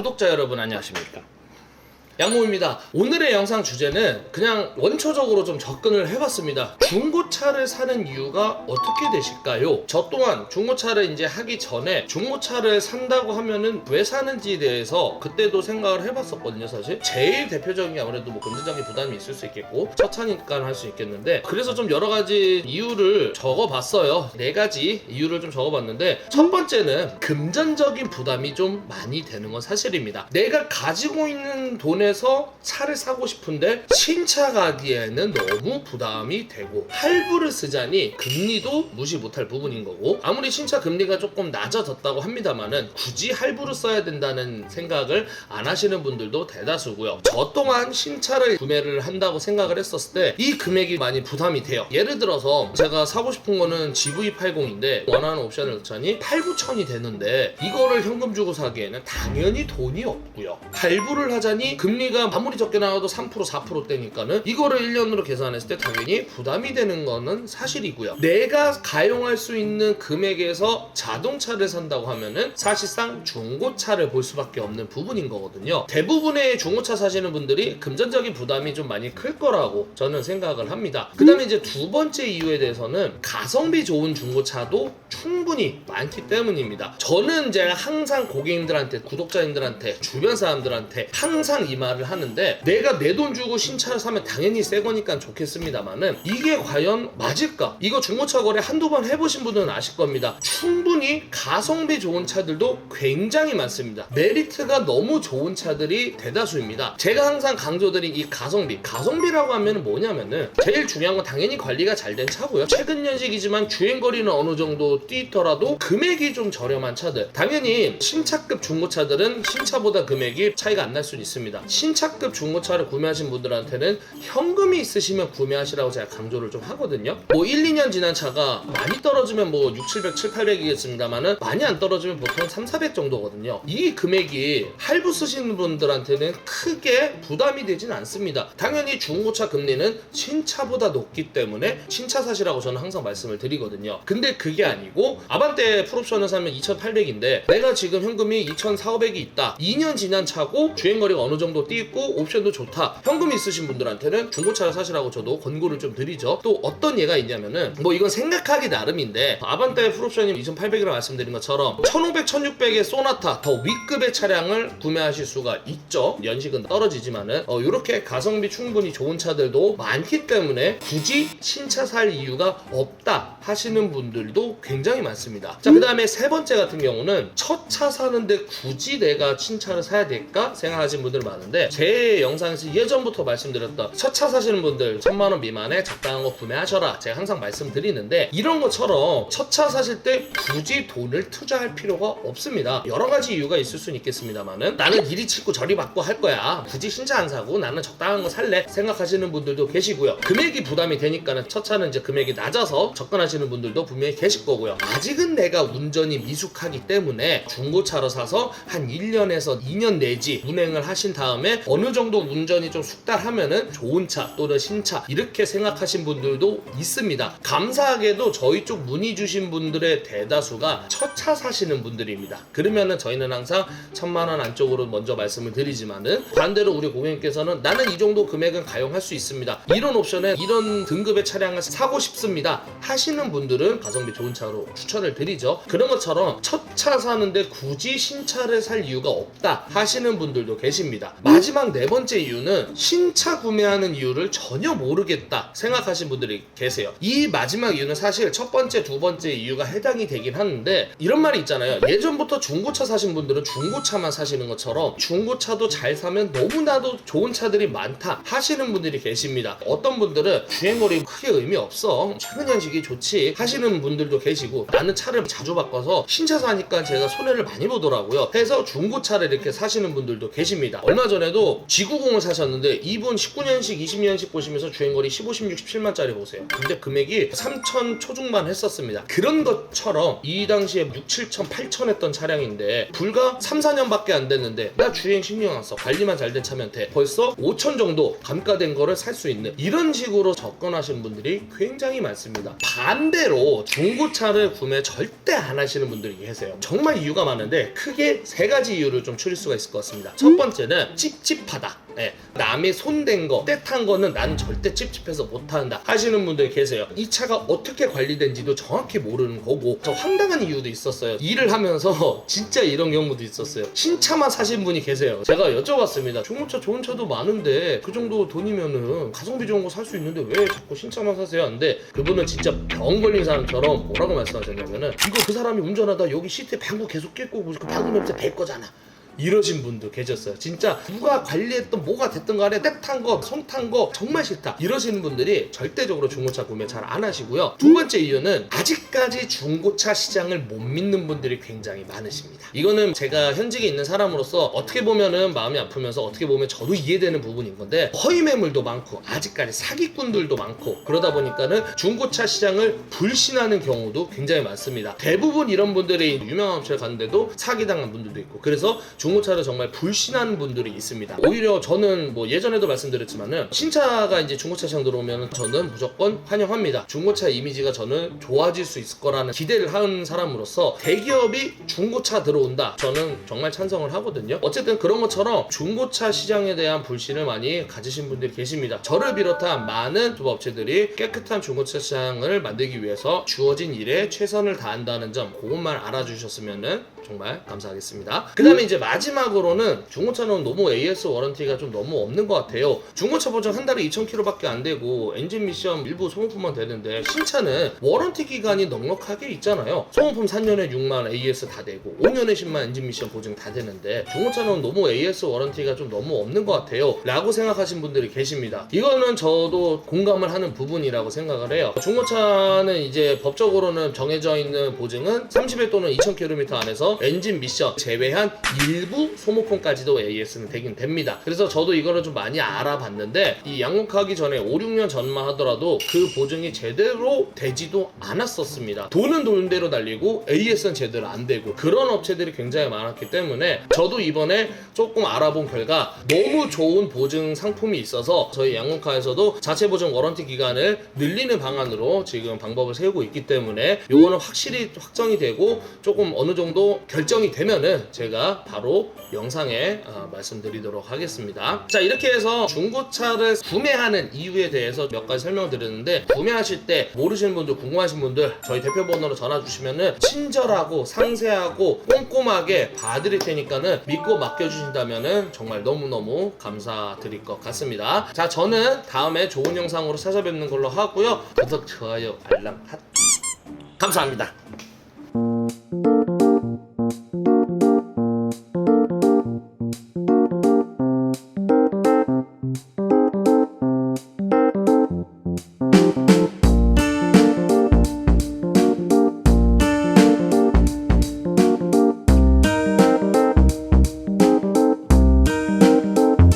구독자 여러분 안녕하십니까, 양모입니다. 오늘의 영상 주제는 그냥 원초적으로 좀 접근을 해봤습니다. 중고차를 사는 이유가 어떻게 되실까요? 저 또한 중고차를 이제 하기 전에 중고차를 산다고 하면은 왜 사는지에 대해서 그때도 생각을 해봤었거든요. 사실 제일 대표적인 게 아무래도 뭐 금전적인 부담이 있을 수 있겠고 첫 차니까 할 수 있겠는데, 그래서 좀 여러 가지 이유를 적어봤어요. 4가지 이유를 좀 적어봤는데, 첫 번째는 금전적인 부담이 좀 많이 되는 건 사실입니다. 내가 가지고 있는 돈에서 차를 사고 싶은데 신차 가기에는 너무 부담이 되고, 할부를 쓰자니 금리도 무시 못할 부분인 거고, 아무리 신차 금리가 조금 낮아졌다고 합니다만은 굳이 할부를 써야 된다는 생각을 안 하시는 분들도 대다수고요. 저 또한 신차를 구매를 한다고 생각을 했었을 때 이 금액이 많이 부담이 돼요. 예를 들어서 제가 사고 싶은 거는 GV80인데 원하는 옵션을 넣자니 8,9천이 되는데 이거를 현금 주고 사기에는 당연히 돈이 없고요. 할부를 하자니 금리가 아무리 적게 나와도 3% 4%대니까는 이거를 1년으로 계산했을 때 당연히 부담이 되는 거는 사실이고요. 내가 가용할 수 있는 금액에서 자동차를 산다고 하면은 사실상 중고차를 볼 수밖에 없는 부분인 거거든요. 대부분의 중고차 사시는 분들이 금전적인 부담이 좀 많이 클 거라고 저는 생각을 합니다. 그 다음에 이제 두 번째 이유에 대해서는 가성비 좋은 중고차도 충분히 많기 때문입니다. 저는 제가 항상 고객님들한테, 구독자님들한테, 주변 사람들한테 항상 이 말을 하는데, 내가 내 돈 주고 신차를 사면 당연히 새 거니까 좋겠습니다만은 이게 과연 맞을까? 이거 중고차 거래 한두 번 해보신 분들은 아실 겁니다. 충분히 가성비 좋은 차들도 굉장히 많습니다. 메리트가 너무 좋은 차들이 대다수입니다. 제가 항상 강조드린 이 가성비라고 하면 뭐냐면은 제일 중요한 건 당연히 관리가 잘 된 차고요. 최근 연식이지만 주행거리는 어느 정도 뛰더라도 금액이 좀 저렴한 차들, 당연히 신차급 중고차들은 신차보다 금액이 차이가 안 날 수는 있습니다. 신차급 중고차를 구매하신 분들한테는 현금이 있으시면 구매하시라고 제가 강조를 좀 하거든요. 뭐 1, 2년 지난 차가 많이 떨어지면 뭐 6, 700, 7, 800이겠습니다만은 많이 안 떨어지면 보통 3, 400 정도거든요. 이 금액이 할부 쓰시는 분들한테는 크게 부담이 되진 않습니다. 당연히 중고차 금리는 신차보다 높기 때문에 신차 사시라고 저는 항상 말씀을 드리거든요. 근데 그게 아니고 아반떼 풀옵션을 사면 2,800인데 내가 지금 현금이 2,400이 있다. 2년 지난 차고 주행거리가 어느 정도 뛰고 옵션도 좋다. 현금이 있으신 분들한테는 중고차를 사시라고 저도 권고를 좀 드리죠. 또 어떤 예가 있냐면은 뭐 이건 생각하기 나름인데, 아반떼 풀옵션이 2,800이라고 말씀드린 것처럼 1,500, 1,600의 소나타 더 윗급의 차량을 구매하실 수가 있죠. 연식은 떨어지지만은 이렇게 가성비 충분히 좋은 차들도 많기 때문에 굳이 신차 살 이유가 없다 하시는 분들도 굉장히 많습니다. 자, 그 다음에 세 번째 같은 경우는 첫 차 사는데 굳이 내가 신차를 사야 될까 생각하시는 분들 많은데, 제 영상에서 예전부터 말씀드렸던 첫 차 사시는 분들 1,000만 원 미만에 적당한 거 구매하셔라 제가 항상 말씀드리는데, 이런 것처럼 첫 차 사실 때 굳이 돈을 투자할 필요가 없습니다. 여러 가지 이유가 있을 수는 있겠습니다만은 나는 이리 치고 저리 받고 할 거야, 굳이 신차 안 사고 나는 적당한 거 살래 생각하시는 분들도 계시고요. 금액이 부담이 되니까는 첫 차는 이제 금액이 낮아서 접근하시는 분들도 분명히 계실 거고요. 아직은 내가 운전이 미숙하기 때문에 중고차로 사서 한 1년에서 2년 내지 운행을 하신 다음에 어느 정도 운전이 좀 숙달하면은 좋은 차 또는 신차 이렇게 생각하신 분들도 있습니다. 감사하게도 저희 쪽 문의 주신 분들의 대다수가 첫 차 사시는 분들입니다. 그러면은 저희는 항상 1,000만 원 안쪽으로 먼저 말씀을 드리지만은, 반대로 우리 고객님께서는 나는 이 정도 금액은 가용할 수 있습니다, 이런 옵션에 이런 등급의 차량을 사고 싶습니다 하시는 분들은 가성비 좋은 차로 추천을 드리죠. 그런 것처럼 첫 차 사는데 굳이 신차를 살 이유가 없다 하시는 분들도 계십니다. 마지막 네 번째 이유는 신차 구매하는 이유를 전혀 모르겠다 생각하시는 분들이 계세요. 이 마지막 이유는 사실 첫 번째, 두 번째 이유가 해당이 되긴 하는데, 이런 말이 있잖아요. 예전부터 중고차 사신 분들은 중고차만 사시는 것처럼 중고차도 잘 사면 너무나도 좋은 차들이 많다 하시는 분들이 계십니다. 어떤 분들은 주행거리 크게 의미 없어, 최근 연식이 좋지 하시는 분들도 계시고, 나는 차를 자주 바꿔서 신차 사니까 제가 손해를 많이 보더라고요 해서 중고차를 이렇게 사시는 분들도 계십니다. 얼마 전에 전에도 지구공을 사셨는데 이분 19년식 20년식 보시면서 주행거리 15, 16, 17만짜리 보세요. 근데 금액이 3천 초중반 했었습니다. 그런 것처럼 이 당시에 6, 7천, 8천 했던 차량인데 불과 3, 4년밖에 안 됐는데 나 주행 신경 안 써. 관리만 잘 된 차면 돼. 벌써 5천 정도 감가된 거를 살 수 있는 이런 식으로 접근하시는 분들이 굉장히 많습니다. 반대로 중고차를 구매 절대 안 하시는 분들이 계세요. 정말 이유가 많은데 크게 세 가지 이유를 좀 추릴 수가 있을 것 같습니다. 첫 번째는 찝찝하다. 남의 손댄 거, 떼탄 거는 나는 절대 찝찝해서 못한다 하시는 분들 계세요. 이 차가 어떻게 관리된지도 정확히 모르는 거고 저 황당한 이유도 있었어요. 일을 하면서 진짜 이런 경우도 있었어요. 신차만 사신 분이 계세요. 제가 여쭤봤습니다. 중고차 좋은 차도 많은데 그 정도 돈이면은 가성비 좋은 거 살 수 있는데 왜 자꾸 신차만 사세요? 근데 그분은 진짜 병 걸린 사람처럼 뭐라고 말씀하셨냐면은 이거 그 사람이 운전하다 여기 시트에 방구 계속 낄고 그 방구 냄새 뺄 거잖아. 이러신 분도 계셨어요. 진짜 누가 관리했던 뭐가 됐든 간에 때 탄 거, 손 탄 거 정말 싫다 이러시는 분들이 절대적으로 중고차 구매 잘 안 하시고요. 두 번째 이유는 아직까지 중고차 시장을 못 믿는 분들이 굉장히 많으십니다. 이거는 제가 현직에 있는 사람으로서 어떻게 보면은 마음이 아프면서 어떻게 보면 저도 이해되는 부분인 건데 허위 매물도 많고 아직까지 사기꾼들도 많고 그러다 보니까는 중고차 시장을 불신하는 경우도 굉장히 많습니다. 대부분 이런 분들이 유명한 업체를 갔는데도 사기당한 분들도 있고 그래서 중고차를 정말 불신하는 분들이 있습니다. 오히려 저는 뭐 예전에도 말씀드렸지만은 신차가 이제 중고차 시장 들어오면 저는 무조건 환영합니다. 중고차 이미지가 저는 좋아질 수 있을 거라는 기대를 하는 사람으로서 대기업이 중고차 들어온다. 저는 정말 찬성을 하거든요. 어쨌든 그런 것처럼 중고차 시장에 대한 불신을 많이 가지신 분들이 계십니다. 저를 비롯한 많은 투자업체들이 깨끗한 중고차 시장을 만들기 위해서 주어진 일에 최선을 다한다는 점 그것만 알아주셨으면은 정말 감사하겠습니다. 그 다음에 이제 마지막으로는 중고차는 너무 AS 워런티가 좀 너무 없는 것 같아요. 중고차 보증 한 달에 2,000km밖에 안 되고 엔진 미션 일부 소모품만 되는데 신차는 워런티 기간이 넉넉하게 있잖아요. 소모품 3년에 6만 AS 다 되고 5년에 10만 엔진 미션 보증 다 되는데 중고차는 너무 AS 워런티가 좀 너무 없는 것 같아요 라고 생각하신 분들이 계십니다. 이거는 저도 공감을 하는 부분이라고 생각을 해요. 중고차는 이제 법적으로는 정해져 있는 보증은 30일 또는 2,000km 안에서 엔진 미션 제외한 일부 소모품까지도 AS는 되긴 됩니다. 그래서 저도 이거를 좀 많이 알아봤는데 이 양육하기 전에 5, 6년 전만 하더라도 그 보증이 제대로 되지도 않았었습니다. 돈은 돈대로 날리고 AS는 제대로 안 되고 그런 업체들이 굉장히 많았기 때문에 저도 이번에 조금 알아본 결과 너무 좋은 보증 상품이 있어서 저희 양육카에서도 자체 보증 워런티 기간을 늘리는 방안으로 지금 방법을 세우고 있기 때문에 요거는 확실히 확정이 되고 조금 어느 정도 결정이 되면은 제가 바로 영상에 말씀드리도록 하겠습니다. 자, 이렇게 해서 중고차를 구매하는 이유에 대해서 몇 가지 설명을 드렸는데 구매하실 때 모르시는 분들 궁금하신 분들 저희 대표 번호로 전화 주시면은 친절하고 상세하고 꼼꼼하게 봐드릴 테니까는 믿고 맡겨주신다면은 정말 너무너무 감사드릴 것 같습니다. 자, 저는 다음에 좋은 영상으로 찾아뵙는 걸로 하고요. 구독, 좋아요, 알람, 핫 감사합니다.